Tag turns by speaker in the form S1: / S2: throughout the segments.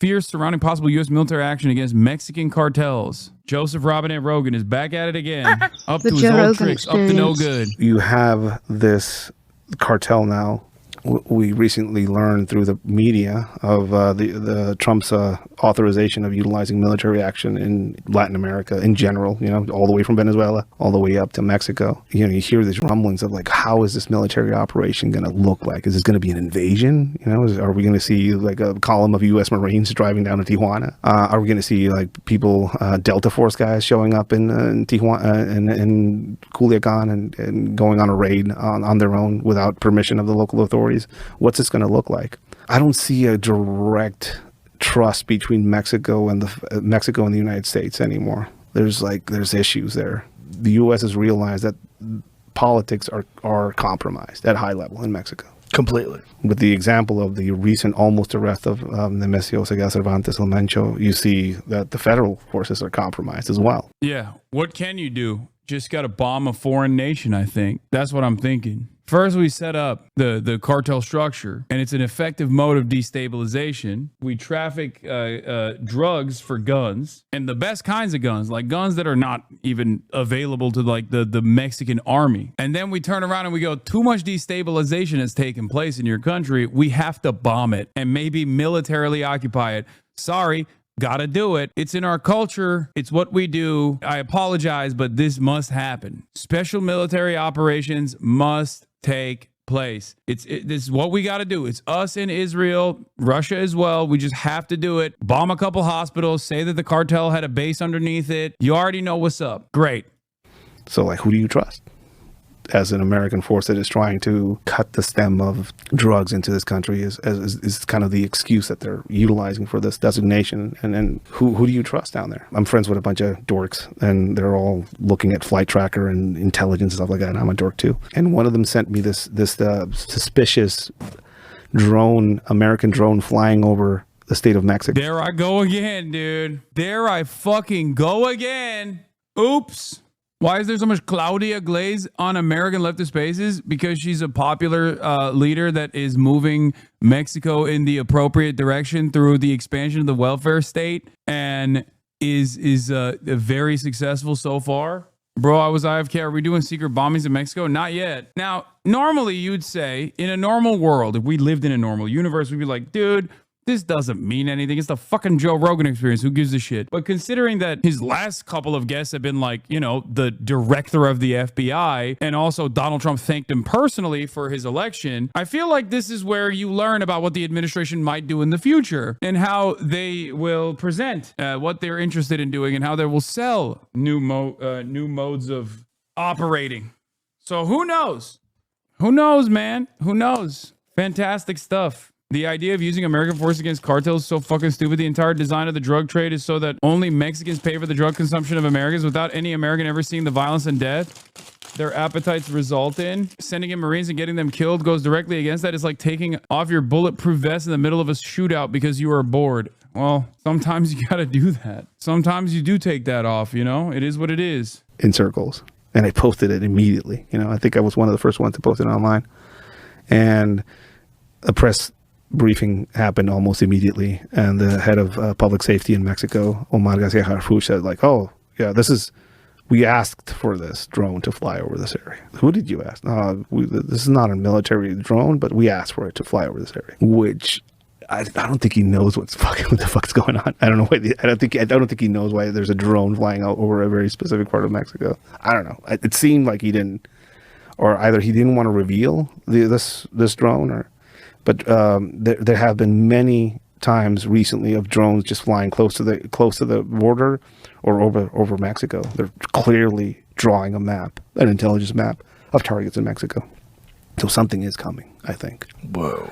S1: fears surrounding possible U.S. military action against Mexican cartels. Joseph Robinette Rogan is back at it again. Up to his
S2: Joe
S1: old
S2: Rogan
S1: tricks,
S2: experience.
S1: up to no good.
S3: You have this cartel now. We recently learned through the media of the Trump's authorization of utilizing military action in Latin America in general, all the way from Venezuela all the way up to Mexico. You hear these rumblings of like, how is this military operation going to look like? Is this going to be an invasion? Are we going to see like a column of U.S. Marines driving down to Tijuana? Are we going to see like people, Delta Force guys showing up in Tijuana and Culiacan and going on a raid on their own without permission of the local authorities? What's this going to look like? I don't see a direct trust between Mexico and the United States anymore. There's issues there. The U.S. has realized that politics are compromised at high level in Mexico.
S4: Completely.
S3: With the example of the recent almost arrest of Nemesio Cervantes Lemencho, you see that the federal forces are compromised as well.
S1: Yeah. What can you do? Just got to bomb a foreign nation, I think. That's what I'm thinking. First, we set up the cartel structure, and it's an effective mode of destabilization. We traffic drugs for guns, and the best kinds of guns, like guns that are not even available to like the Mexican army. And then we turn around and we go, too much destabilization has taken place in your country. We have to bomb it and maybe militarily occupy it. Sorry. Gotta do it. It's in our culture. It's what we do. I apologize, but this must happen. Special military operations must take place. This is what we got to do. It's us in Israel, Russia as well. We just have to do it. Bomb a couple hospitals. Say that the cartel had a base underneath it. You already know what's up. Great.
S3: So, like, who do you trust as an American force that is trying to cut the stem of drugs into this country is kind of the excuse that they're utilizing for this designation? And who do you trust down there? I'm friends with a bunch of dorks, and they're all looking at flight tracker and intelligence and stuff like that, and I'm a dork too. And one of them sent me this suspicious American drone flying over the state of Mexico.
S1: There I go again, dude. There I fucking go again. Oops. Why is there so much Claudia Glaze on American leftist spaces? Because she's a popular leader that is moving Mexico in the appropriate direction through the expansion of the welfare state and is very successful so far. Bro, I was IFK. Are we doing secret bombings in Mexico? Not yet. Now, normally you'd say in a normal world, if we lived in a normal universe, we'd be like, dude, this doesn't mean anything. It's the fucking Joe Rogan experience. Who gives a shit? But considering that his last couple of guests have been like, the director of the FBI, and also Donald Trump thanked him personally for his election, I feel like this is where you learn about what the administration might do in the future and how they will present what they're interested in doing and how they will sell new modes of operating. So who knows? Who knows, man? Who knows? Fantastic stuff. The idea of using American force against cartels is so fucking stupid. The entire design of the drug trade is so that only Mexicans pay for the drug consumption of Americans without any American ever seeing the violence and death their appetites result in. Sending in Marines and getting them killed goes directly against that. It's like taking off your bulletproof vest in the middle of a shootout because you are bored. Well, sometimes you got to do that. Sometimes you do take that off, It is what it is.
S3: In circles. And I posted it immediately. I think I was one of the first ones to post it online. And a press briefing happened almost immediately, and the head of public safety in Mexico, Omar Garcia Harfuch, said like, oh yeah, we asked for this drone to fly over this area. Who did you ask? This is not a military drone, but we asked for it to fly over this area, which I don't think he knows what the fuck's going on. I don't know why. I don't think he knows why there's a drone flying out over a very specific part of Mexico. I don't know. It seemed like he didn't, or either he didn't want to reveal this drone, but there have been many times recently of drones just flying close to the border or over Mexico. They're clearly drawing an intelligence map of targets in Mexico. So something is coming, I think.
S4: Whoa.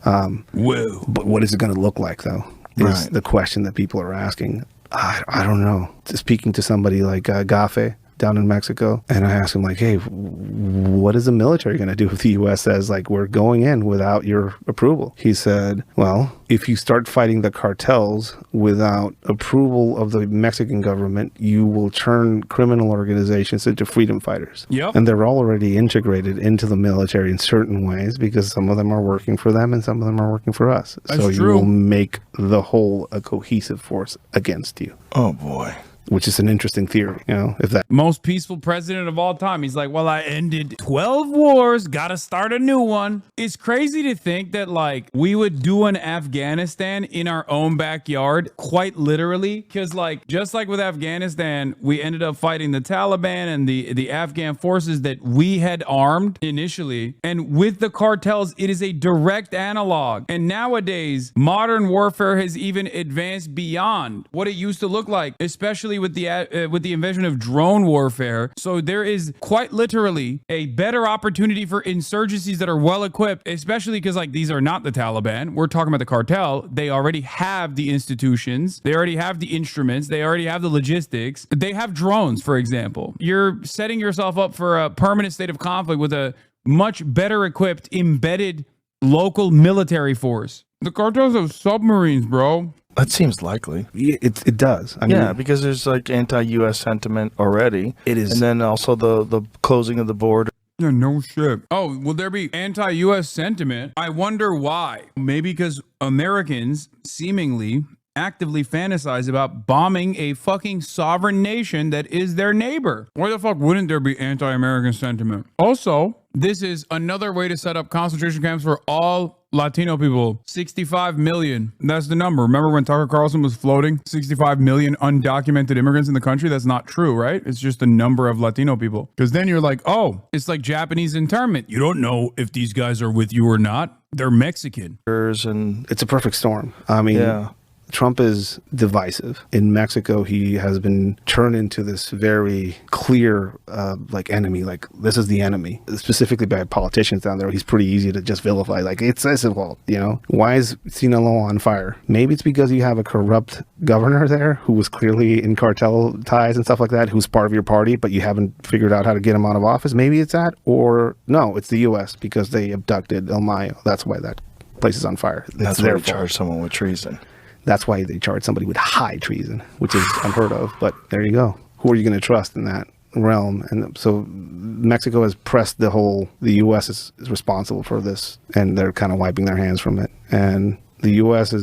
S3: But what is it going to look like, though, is the question that people are asking. I don't know. Speaking to somebody like Gafe, down in Mexico. And I asked him like, hey, what is the military going to do if the U.S. says like, we're going in without your approval? He said, well, if you start fighting the cartels without approval of the Mexican government, you will turn criminal organizations into freedom fighters.
S1: Yep.
S3: And they're already integrated into the military in certain ways because some of them are working for them and some of them are working for us.
S1: That's
S3: so
S1: true.
S3: you will make the whole a cohesive force against you.
S2: Oh boy.
S3: Which is an interesting theory, you know, if that
S1: Most peaceful president of all time. He's like, well, I ended 12 wars, gotta start a new one. It's crazy to think that like we would do an Afghanistan in our own backyard, quite literally. Because like, just like with Afghanistan, we ended up fighting the Taliban and the Afghan forces that we had armed initially. And with the cartels, it is a direct analog. And nowadays, modern warfare has even advanced beyond what it used to look like, especially with the invention of drone warfare. So there is quite literally a better opportunity for insurgencies that are well equipped, especially because like these are not the Taliban. We're talking about the cartel. They already have the institutions. They already have the instruments. They already have the logistics. They have drones, for example. You're setting yourself up for a permanent state of conflict with a much better equipped, embedded local military force. The cartels have submarines, bro.
S2: That seems likely.
S3: it does. I mean,
S2: Because there's like anti-U.S. sentiment already.
S3: It is.
S2: And then also the closing of the border.
S1: Yeah, no shit. Oh, will there be anti-U.S. sentiment? I wonder why. Maybe because Americans seemingly actively fantasize about bombing a fucking sovereign nation that is their neighbor. Why the fuck wouldn't there be anti-American sentiment? Also, this is another way to set up concentration camps for all Latino people. 65 million. That's the number. Remember when Tucker Carlson was floating 65 million undocumented immigrants in the country? That's not true, right? It's just the number of Latino people. Because then you're like, oh, it's like Japanese internment. You don't know if these guys are with you or not. They're Mexican.
S2: And
S3: it's a perfect storm. I mean, Trump is divisive. In Mexico, he has been turned into this very clear, like enemy. Like this is the enemy, specifically by politicians down there. He's pretty easy to just vilify. Like it's his fault, you know. Why is Sinaloa on fire? Maybe it's because you have a corrupt governor there who was clearly in cartel ties and stuff like that, who's part of your party, but you haven't figured out how to get him out of office. Maybe it's that, or no, it's the U.S. because they abducted El Mayo. That's why that place is on fire.
S2: That's why they charge someone with treason.
S3: That's why they charge somebody with high treason, which is unheard of. But there you go. Who are you going to trust in that realm? And so Mexico has pressed the U.S. is responsible for this, and they're kind of wiping their hands from it. And the U.S.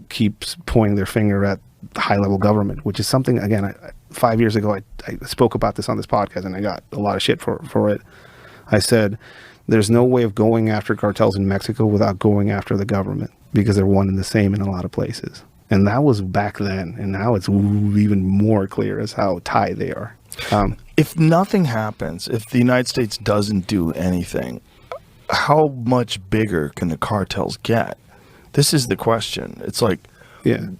S3: keeps pointing their finger at high-level government, which is something, again, 5 years ago, I spoke about this on this podcast, and I got a lot of shit for it. I said, there's no way of going after cartels in Mexico without going after the government, because they're one and the same in a lot of places. And that was back then, and now it's even more clear as how tied they are.
S2: If nothing happens, if the United States doesn't do anything, how much bigger can the cartels get? This is the question. It's like,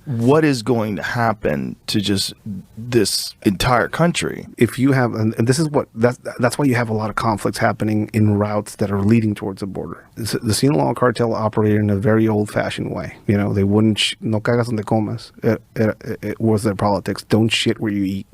S2: what is going to happen to just this entire country?
S3: If you have, and this is that's why you have a lot of conflicts happening in routes that are leading towards the border. The Sinaloa cartel operated in a very old-fashioned way. You know, they wouldn't, no cagas donde comas. It was their politics. Don't shit where you eat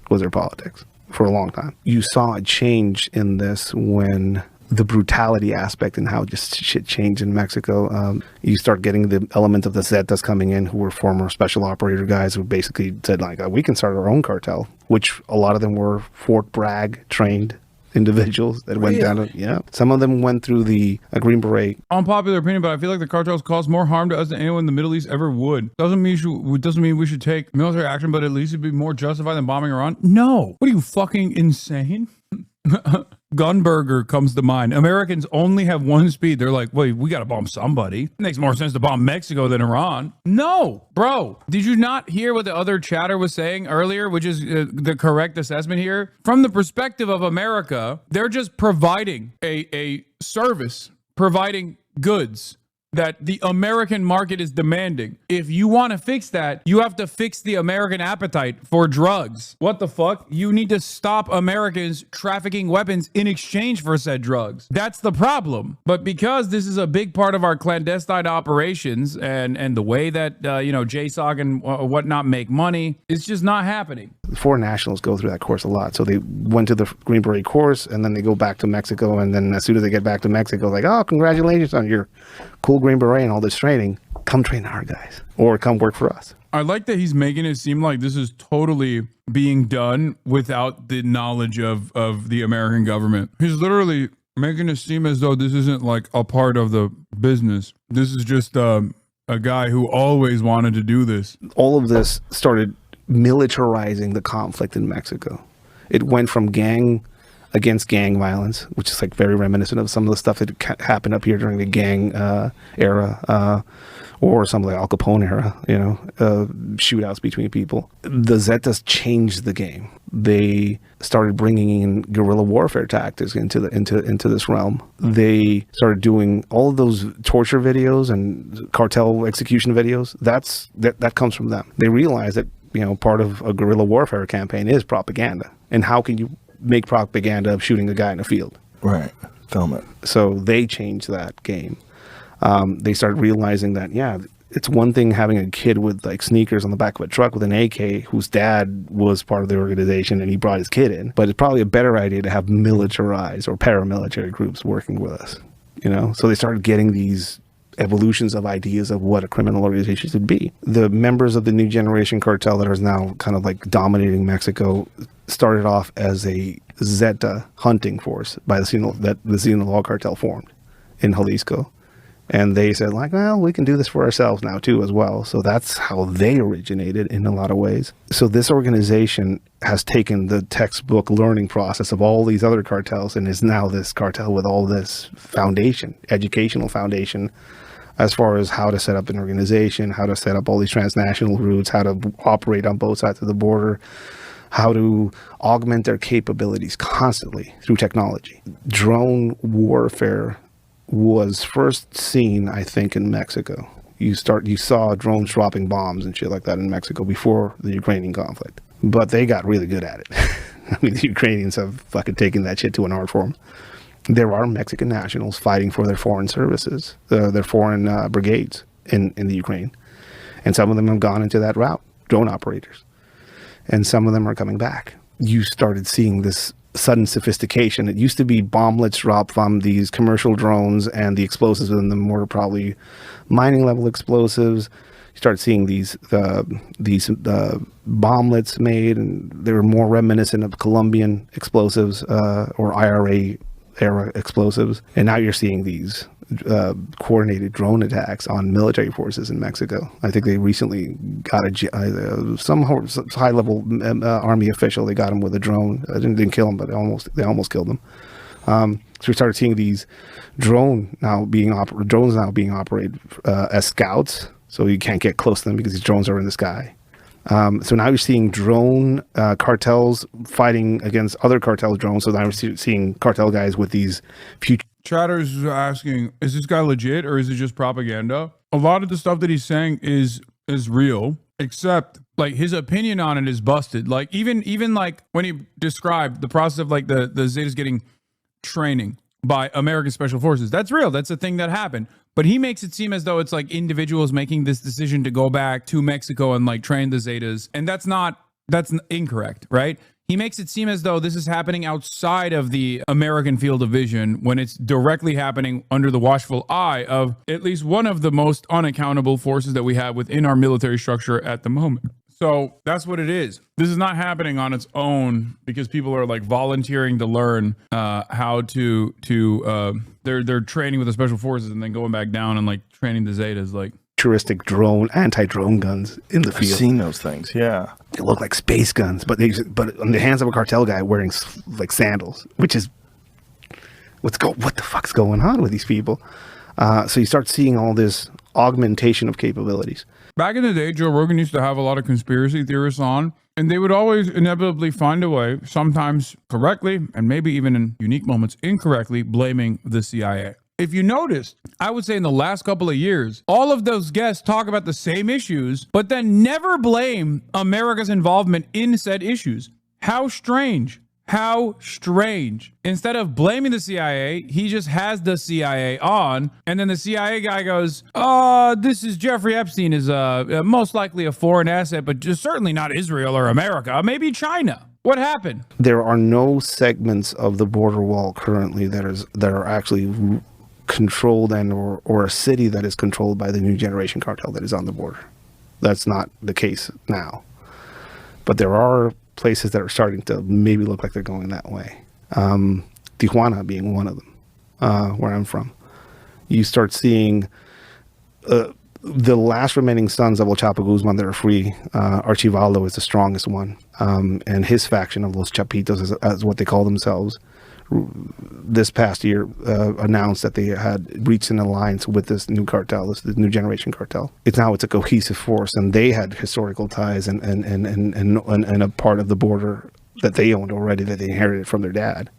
S3: was their politics for a long time. You saw a change in this when the brutality aspect and how just shit changed in Mexico. You start getting the element of the Zetas coming in, who were former special operator guys who basically said, like, we can start our own cartel, which a lot of them were Fort Bragg trained individuals that went down to, some of them went through the Green Beret.
S1: Unpopular opinion, but I feel like the cartels cause more harm to us than anyone in the Middle East ever would. Doesn't mean we should take military action, but at least it'd be more justified than bombing Iran. No. What are you, fucking insane? Gunberger comes to mind. Americans only have one speed. They're like, wait, we got to bomb somebody. It makes more sense to bomb Mexico than Iran. No, bro. Did you not hear what the other chatter was saying earlier, which is the correct assessment here? From the perspective of America, they're just providing a service, providing goods. that the American market is demanding. If you want to fix that, you have to fix the American appetite for drugs. What the fuck? You need to stop Americans trafficking weapons in exchange for said drugs. That's the problem. But because this is a big part of our clandestine operations and the way that, JSOC and whatnot make money, it's just not happening.
S3: Foreign nationals go through that course a lot. So they went to the Green Beret course and then they go back to Mexico. And then as soon as they get back to Mexico, like, oh, congratulations on your cool Green Beret and all this training. Come train our guys or come work for us.
S1: I like that he's making it seem like this is totally being done without the knowledge of the American government. He's literally making it seem as though this isn't like a part of the business. This is just a guy who always wanted to do this.
S3: All of this started militarizing the conflict in Mexico. It went from gang against gang violence, which is like very reminiscent of some of the stuff that happened up here during the gang era, or some of the Al Capone era, shootouts between people. The Zetas changed the game. They started bringing in guerrilla warfare tactics into this realm. They started doing all of those torture videos and cartel execution videos. That comes from them. They realized that part of a guerrilla warfare campaign is propaganda. And how can you make propaganda of shooting a guy in a field?
S2: Right. Film it.
S3: So they changed that game. They started realizing that, it's one thing having a kid with like sneakers on the back of a truck with an AK whose dad was part of the organization and he brought his kid in. But it's probably a better idea to have militarized or paramilitary groups working with us, So they started getting these evolutions of ideas of what a criminal organization should be. The members of the new generation cartel that are now kind of like dominating Mexico started off as a Zeta hunting force by the Sinaloa cartel formed in Jalisco. And they said like, well, we can do this for ourselves now too as well. So that's how they originated in a lot of ways. So this organization has taken the textbook learning process of all these other cartels and is now this cartel with all this foundation, educational foundation, as far as how to set up an organization, how to set up all these transnational routes, how to operate on both sides of the border, how to augment their capabilities constantly through technology. Drone warfare was first seen, I think, in Mexico. You saw drones dropping bombs and shit like that in Mexico before the Ukrainian conflict. But they got really good at it. I mean, the Ukrainians have fucking taken that shit to an art form. There are Mexican nationals fighting for their foreign services, their foreign brigades in the Ukraine. And some of them have gone into that route, drone operators. And some of them are coming back. You started seeing this sudden sophistication. It used to be bomblets dropped from these commercial drones and the explosives in them were probably mining level explosives. You start seeing these bomblets made, and they were more reminiscent of Colombian explosives or IRA era explosives. And now you're seeing these coordinated drone attacks on military forces in Mexico. I think they recently got some high level army official. They got him with a drone. Didn't kill him, but they almost killed him. So we started seeing these drones now being operated as scouts. So you can't get close to them because these drones are in the sky. So now you're seeing drone cartels fighting against other cartel drones. So now we're seeing cartel guys with these future.
S1: Chatters is asking, is this guy legit or is it just propaganda? A lot of the stuff that he's saying is real, except like his opinion on it is busted. Like even like when he described the process of like the Zetas getting training by American Special Forces, that's real. That's a thing that happened. But he makes it seem as though it's like individuals making this decision to go back to Mexico and like train the Zetas. And that's incorrect, right? He makes it seem as though this is happening outside of the American field of vision when it's directly happening under the watchful eye of at least one of the most unaccountable forces that we have within our military structure at the moment. So that's what it is. This is not happening on its own because people are like volunteering to learn how they're training with the special forces and then going back down and like training the Zetas like
S3: futuristic anti-drone guns in the field.
S2: I've seen those things, yeah.
S3: They look like space guns, but on the hands of a cartel guy wearing like sandals, which is what the fuck's going on with these people? So you start seeing all this augmentation of capabilities.
S1: Back in the day, Joe Rogan used to have a lot of conspiracy theorists on, and they would always inevitably find a way, sometimes correctly, and maybe even in unique moments incorrectly, blaming the CIA. if you noticed, I would say in the last couple of years, all of those guests talk about the same issues, but then never blame America's involvement in said issues. How strange. How strange. Instead of blaming the CIA, he just has the CIA on, and then the CIA guy goes, this is Jeffrey Epstein is most likely a foreign asset, but just certainly not Israel or America, maybe China. What happened?
S3: There are no segments of the border wall currently that are actually controlled or a city that is controlled by the new generation cartel that is on the border. That's not the case now. But there are places that are starting to maybe look like they're going that way. Tijuana being one of them, where I'm from. You start seeing the last remaining sons of El Chapo Guzman that are free. Archivaldo is the strongest one. And his faction of Los Chapitos, as what they call themselves, this past year announced that they had reached an alliance with this new cartel, this new generation cartel. It's a cohesive force, and they had historical ties and a part of the border that they owned already that they inherited from their dad.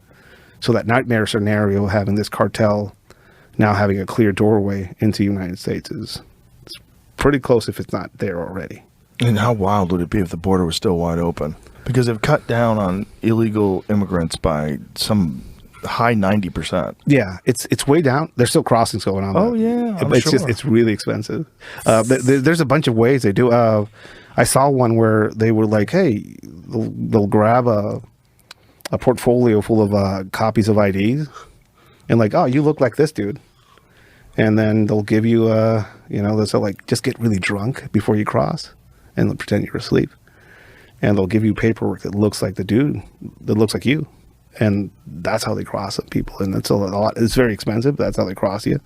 S3: So that nightmare scenario, having this cartel now having a clear doorway into the United States, it's pretty close if it's not there already.
S2: And how wild would it be if the border was still wide open? Because they've cut down on illegal immigrants by some high 90%.
S3: Yeah, it's way down. There's still crossings going on.
S2: Oh, yeah, I'm sure.
S3: It's really expensive. There's a bunch of ways they do. I saw one where they were like, hey, they'll grab a portfolio full of copies of IDs and like, oh, you look like this dude. And then they'll give you, they'll say like, just get really drunk before you cross and they'll pretend you're asleep. And they'll give you paperwork that looks like the dude, that looks like you. And that's how they cross people. And that's a lot. It's very expensive, but that's how they cross you.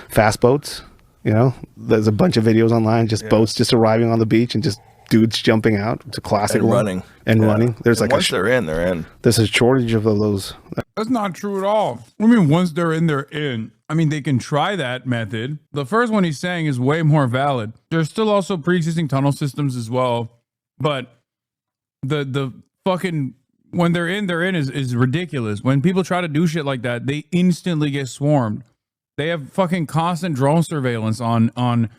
S3: Fast boats, there's a bunch of videos online, just boats just arriving on the beach and just dudes jumping out. It's a classic
S2: and
S3: one.
S2: Running.
S3: And running. There's
S2: and once they're in.
S3: There's a shortage of those.
S1: That's not true at all. I mean, once they're in, they're in. I mean, they can try that method. The first one he's saying is way more valid. There's still also pre-existing tunnel systems as well. But the fucking when they're in is ridiculous. When people try to do shit like that, they instantly get swarmed. They have fucking constant drone surveillance on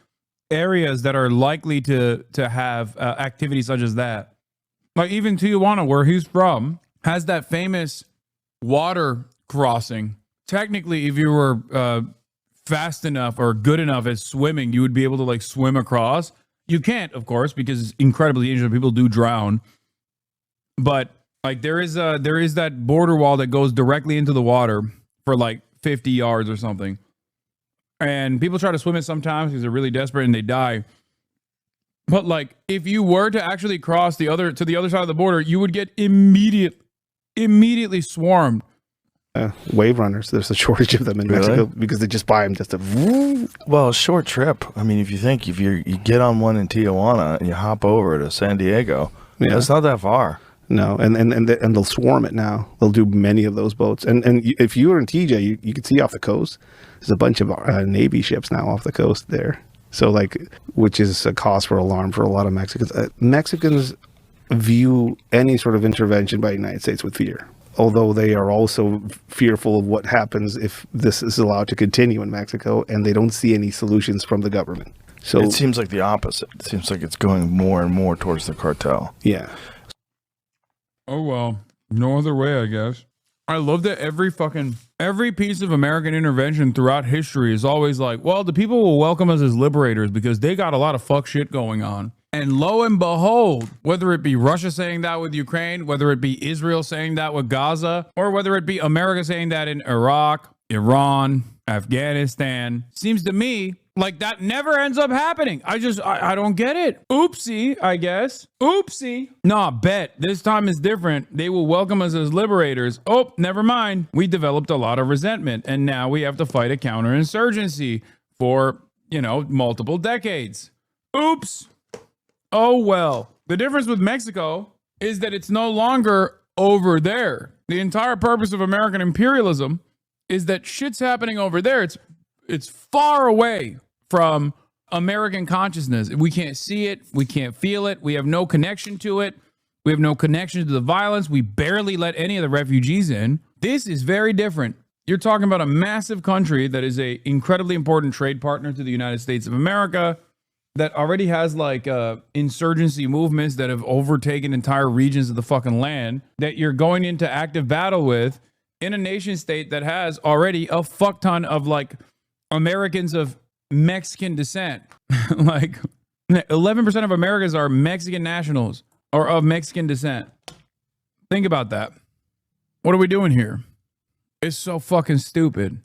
S1: areas that are likely to have activities such as that. Like even Tijuana, where he's from, has that famous water crossing. Technically, if you were fast enough or good enough at swimming, you would be able to like swim across. You can't, of course, because it's incredibly dangerous. People do drown. But like there is that border wall that goes directly into the water for like 50 yards or something. And people try to swim it sometimes because they're really desperate and they die. But like if you were to actually cross to the other side of the border, you would get immediately swarmed.
S3: Wave runners, there's a shortage of them in Mexico because they just buy them just to.
S2: Well, a short trip. I mean, if you get on one in Tijuana and you hop over to San Diego, it's not that far.
S3: No, and they'll swarm it now. They'll do many of those boats. And if you were in TJ, you could see off the coast, there's a bunch of Navy ships now off the coast there. So like, which is a cause for alarm for a lot of Mexicans. Mexicans view any sort of intervention by the United States with fear, although they are also fearful of what happens if this is allowed to continue in Mexico, and they don't see any solutions from the government. So
S2: it seems like the opposite. It seems like it's going more and more towards the cartel.
S3: Yeah.
S1: Oh, well, no other way, I guess. I love that every piece of American intervention throughout history is always like, well, the people will welcome us as liberators because they got a lot of fuck shit going on. And lo and behold, whether it be Russia saying that with Ukraine, whether it be Israel saying that with Gaza, or whether it be America saying that in Iraq, Iran, Afghanistan, seems to me like that never ends up happening. I don't get it. Oopsie, I guess. Oopsie. Nah, bet. This time is different. They will welcome us as liberators. Oh, never mind. We developed a lot of resentment, and now we have to fight a counterinsurgency for, multiple decades. Oops. Oh, well. The difference with Mexico is that it's no longer over there. The entire purpose of American imperialism is that shit's happening over there. It's far away from American consciousness. We can't see it. We can't feel it. We have no connection to it. We have no connection to the violence. We barely let any of the refugees in. This is very different. You're talking about a massive country that is a incredibly important trade partner to the United States of America, that already has like insurgency movements that have overtaken entire regions of the fucking land, that you're going into active battle with in a nation state that has already a fuck ton of like Americans of Mexican descent. Like 11% of Americans are Mexican nationals or of Mexican descent. Think about that. What are we doing here? It's so fucking stupid.